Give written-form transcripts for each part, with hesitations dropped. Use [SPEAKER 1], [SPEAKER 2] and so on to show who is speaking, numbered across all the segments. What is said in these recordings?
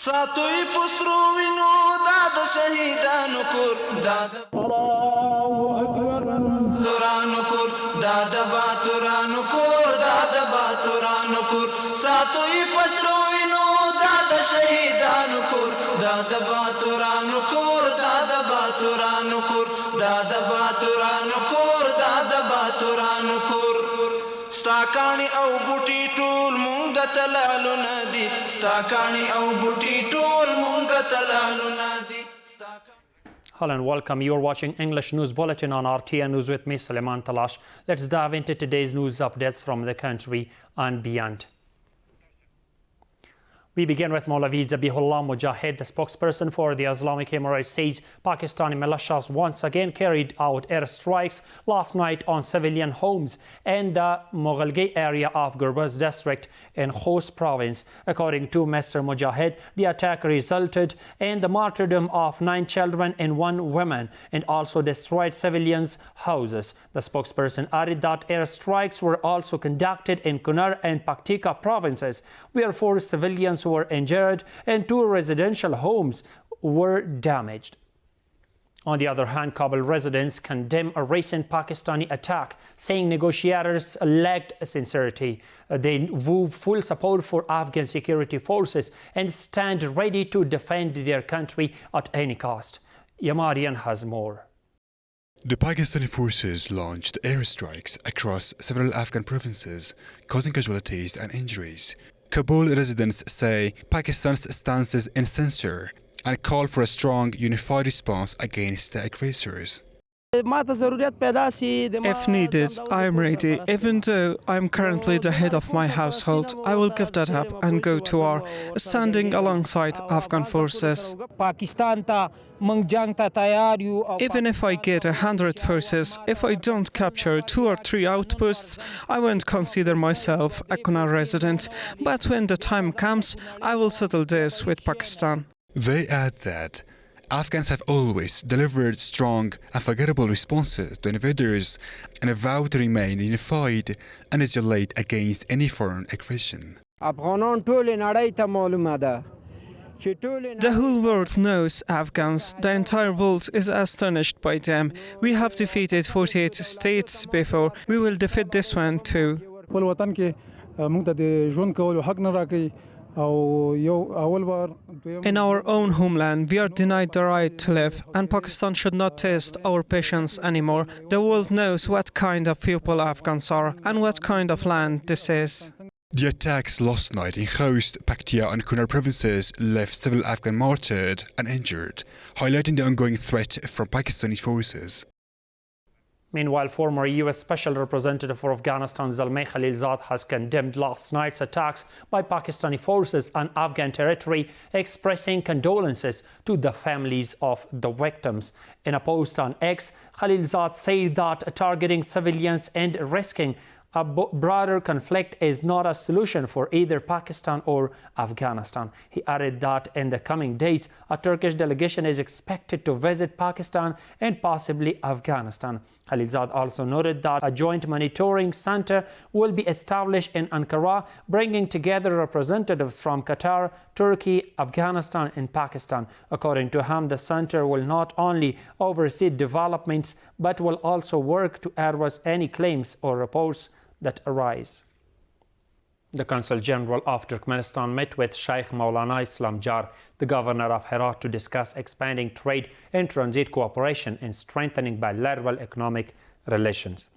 [SPEAKER 1] ساتوی پسرو وینو داد شهیدانو کور داد تورانو کور داد باتورانو کور داد باتورانو کور ساتوی پسرو وینو داد شهیدانو کور داد باتورانو کور داد باتورانو کور داد باتورانو کور داد باتورانو کور ستاکانی او بوټی ټول مونږ ته لالو ندی ستاکانی او بوټی ټول مونږ ته لالو ندی.
[SPEAKER 2] Hello and welcome. You're watching English News Bulletin on RTA News with me, Suleiman Talash. Let's dive into today's news updates from the country and beyond. We begin with Maulavi Zabihullah Mujahid, the spokesperson for the Islamic Emirates, says Pakistani militias once again carried out airstrikes last night on civilian homes in the Moghalgai area of Gurbaz district in Khost province. According to Mr. Mujahid, the attack resulted in the martyrdom of 9 children and 1 woman and also destroyed civilians' houses. The spokesperson added that airstrikes were also conducted in Kunar and Paktika provinces, where 4 civilians were injured and 2 residential homes were damaged. On the other hand, Kabul residents condemn a recent Pakistani attack, saying negotiators lacked sincerity. They vowed full support for Afghan security forces and stand ready to defend their country at any cost. Yamarian has more.
[SPEAKER 3] The Pakistani forces launched airstrikes across several Afghan provinces, causing casualties and injuries. Kabul residents say Pakistan's stance is insincere and call for a strong, unified response against the aggressors.
[SPEAKER 4] If needed, I am ready. Even though I am currently the head of my household, I will give that up and go to war, standing alongside Afghan forces. Even if I get 100 forces, if I don't capture 2 or 3 outposts, I won't consider myself a Kunar resident. But when the time comes, I will settle this with Pakistan.
[SPEAKER 3] They add that Afghans have always delivered strong, unforgettable responses to invaders and vow to remain unified and isolate against any foreign aggression.
[SPEAKER 4] The whole world knows Afghans. The entire world is astonished by them. We have defeated 48 states before. We will defeat this one too. In our own homeland, we are denied the right to live, and Pakistan should not test our patience anymore. The world knows what kind of people Afghans are and what kind of land this is.
[SPEAKER 3] The attacks last night in Khost, Paktia and Kunar provinces left several Afghan martyred and injured, highlighting the ongoing threat from Pakistani forces.
[SPEAKER 2] Meanwhile, former U.S. Special Representative for Afghanistan Zalmay Khalilzad has condemned last night's attacks by Pakistani forces on Afghan territory, expressing condolences to the families of the victims. In a post on X, Khalilzad said that targeting civilians and risking a broader conflict is not a solution for either Pakistan or Afghanistan. He added that in the coming days, a Turkish delegation is expected to visit Pakistan and possibly Afghanistan. Khalilzad also noted that a joint monitoring center will be established in Ankara, bringing together representatives from Qatar, Turkey, Afghanistan, and Pakistan. According to him, the center will not only oversee developments, but will also work to address any claims or reports that arise. The Consul General of Turkmenistan met with Sheikh Maulana Islam Jar, the governor of Herat, to discuss expanding trade and transit cooperation and strengthening bilateral economic relations.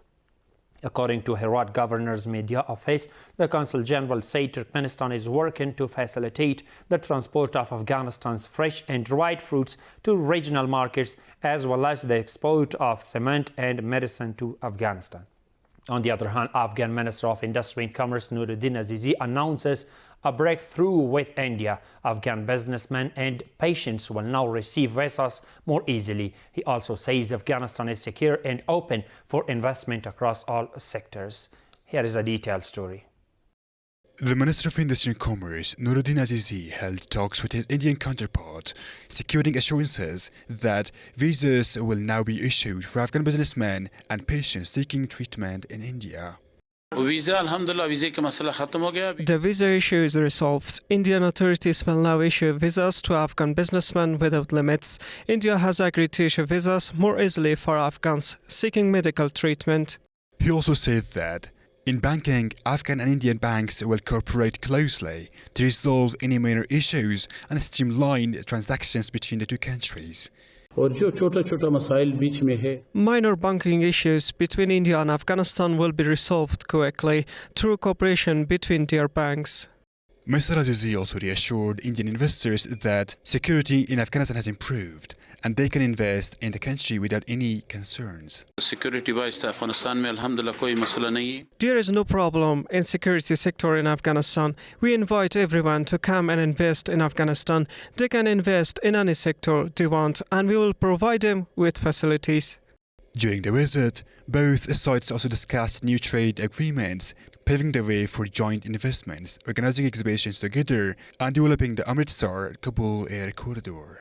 [SPEAKER 2] According to Herat Governor's media office, the Consul General said Turkmenistan is working to facilitate the transport of Afghanistan's fresh and dried fruits to regional markets, as well as the export of cement and medicine to Afghanistan. On the other hand, Afghan Minister of Industry and Commerce Nuruddin Azizi announces a breakthrough with India. Afghan businessmen and patients will now receive visas more easily. He also says Afghanistan is secure and open for investment across all sectors. Here is a detailed story.
[SPEAKER 3] The Minister of Industry and Commerce, Nuruddin Azizi, held talks with his Indian counterpart, securing assurances that visas will now be issued for Afghan businessmen and patients seeking treatment in India.
[SPEAKER 4] The visa issue is resolved. Indian authorities will now issue visas to Afghan businessmen without limits. India has agreed to issue visas more easily for Afghans seeking medical treatment.
[SPEAKER 3] He also said that in banking, Afghan and Indian banks will cooperate closely to resolve any minor issues and streamline transactions between the two countries.
[SPEAKER 4] Minor banking issues between India and Afghanistan will be resolved quickly through cooperation between their banks.
[SPEAKER 3] Mr. Azizi also reassured Indian investors that security in Afghanistan has improved and they can invest in the country without any concerns.
[SPEAKER 4] There is no problem in security sector in Afghanistan. We invite everyone to come and invest in Afghanistan. They can invest in any sector they want and we will provide them with facilities.
[SPEAKER 3] During the visit, both sides also discussed new trade agreements, paving the way for joint investments, organizing exhibitions together, and developing the Amritsar-Kabul air corridor.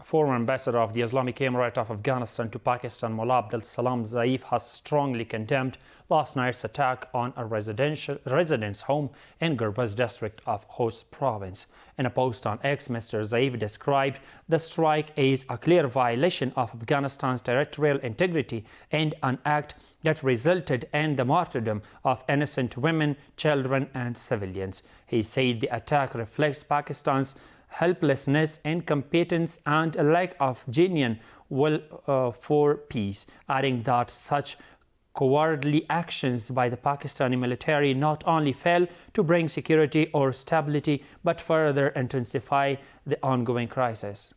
[SPEAKER 2] Former ambassador of the Islamic Emirate of Afghanistan to Pakistan, Mullah Abdul Salam Zaif, has strongly condemned last night's attack on a residence home in Gurbaz district of Khost province. In a post on X, Mr. Zaif described the strike as a clear violation of Afghanistan's territorial integrity and an act that resulted in the martyrdom of innocent women, children and civilians. He said the attack reflects Pakistan's helplessness, incompetence and a lack of genuine will for peace, adding that such cowardly actions by the Pakistani military not only fail to bring security or stability but further intensify the ongoing crisis.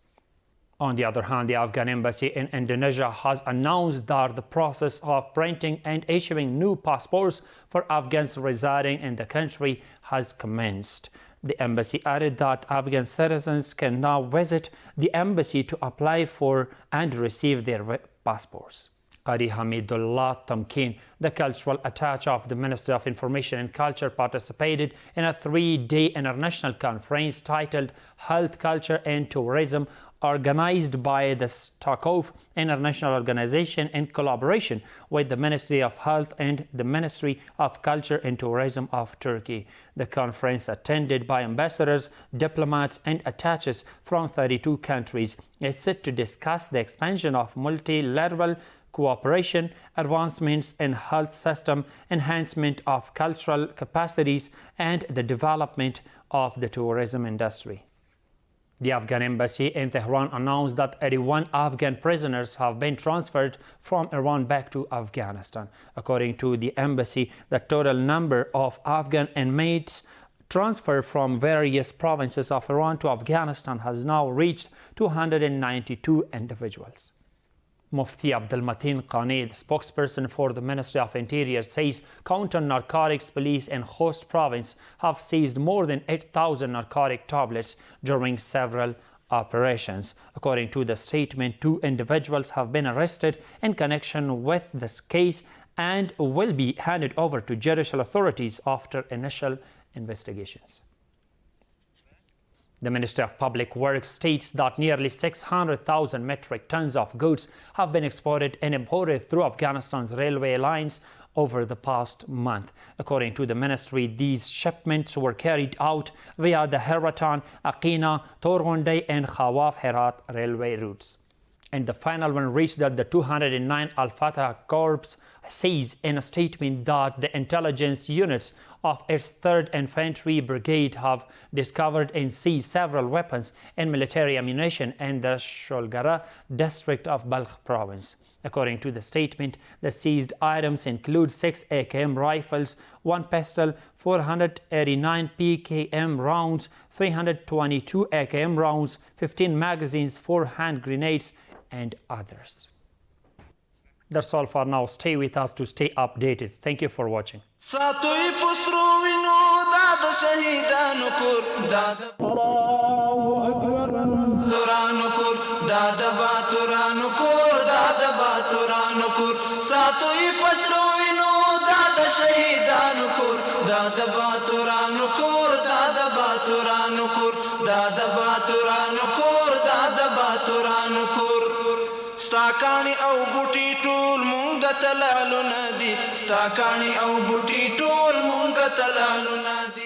[SPEAKER 2] On the other hand, the Afghan embassy in Indonesia has announced that the process of printing and issuing new passports for Afghans residing in the country has commenced. The embassy added that Afghan citizens can now visit the embassy to apply for and receive their passports. Qari Hamidullah Tamkeen, the cultural attaché of the Ministry of Information and Culture, participated in a 3-day international conference titled Health, Culture and Tourism, organized by the Stockholm International Organization in collaboration with the Ministry of Health and the Ministry of Culture and Tourism of Turkey. The conference, attended by ambassadors, diplomats and attaches from 32 countries, is set to discuss the expansion of multilateral cooperation, advancements in health system, enhancement of cultural capacities, and the development of the tourism industry. The Afghan embassy in Tehran announced that 81 Afghan prisoners have been transferred from Iran back to Afghanistan. According to the embassy, the total number of Afghan inmates transferred from various provinces of Iran to Afghanistan has now reached 292 individuals. Mufti Abdul Mateen Qani, the spokesperson for the Ministry of Interior, says counter-narcotics police in Khost province have seized more than 8,000 narcotic tablets during several operations. According to the statement, 2 individuals have been arrested in connection with this case and will be handed over to judicial authorities after initial investigations. The Ministry of Public Works states that nearly 600,000 metric tons of goods have been exported and imported through Afghanistan's railway lines over the past month. According to the ministry, these shipments were carried out via the Heratan, Aqina, Torgondai and Khawaf Herat railway routes. And the final one reached that the 209 Al-Fatah Corps says in a statement that the intelligence units of its 3rd Infantry Brigade have discovered and seized several weapons and military ammunition in the Sholgara district of Balkh province. According to the statement, the seized items include 6 AKM rifles, 1 pistol, 489 PKM rounds, 322 AKM rounds, 15 magazines, 4 hand grenades, and others. That's all for now. Stay with us to stay updated. Thank you for watching.
[SPEAKER 1] Sta کاڼي او بوټي ټول مونږ ته لالونه دي ستا کاڼي او بوټي ټول مونږ ته لالونه دي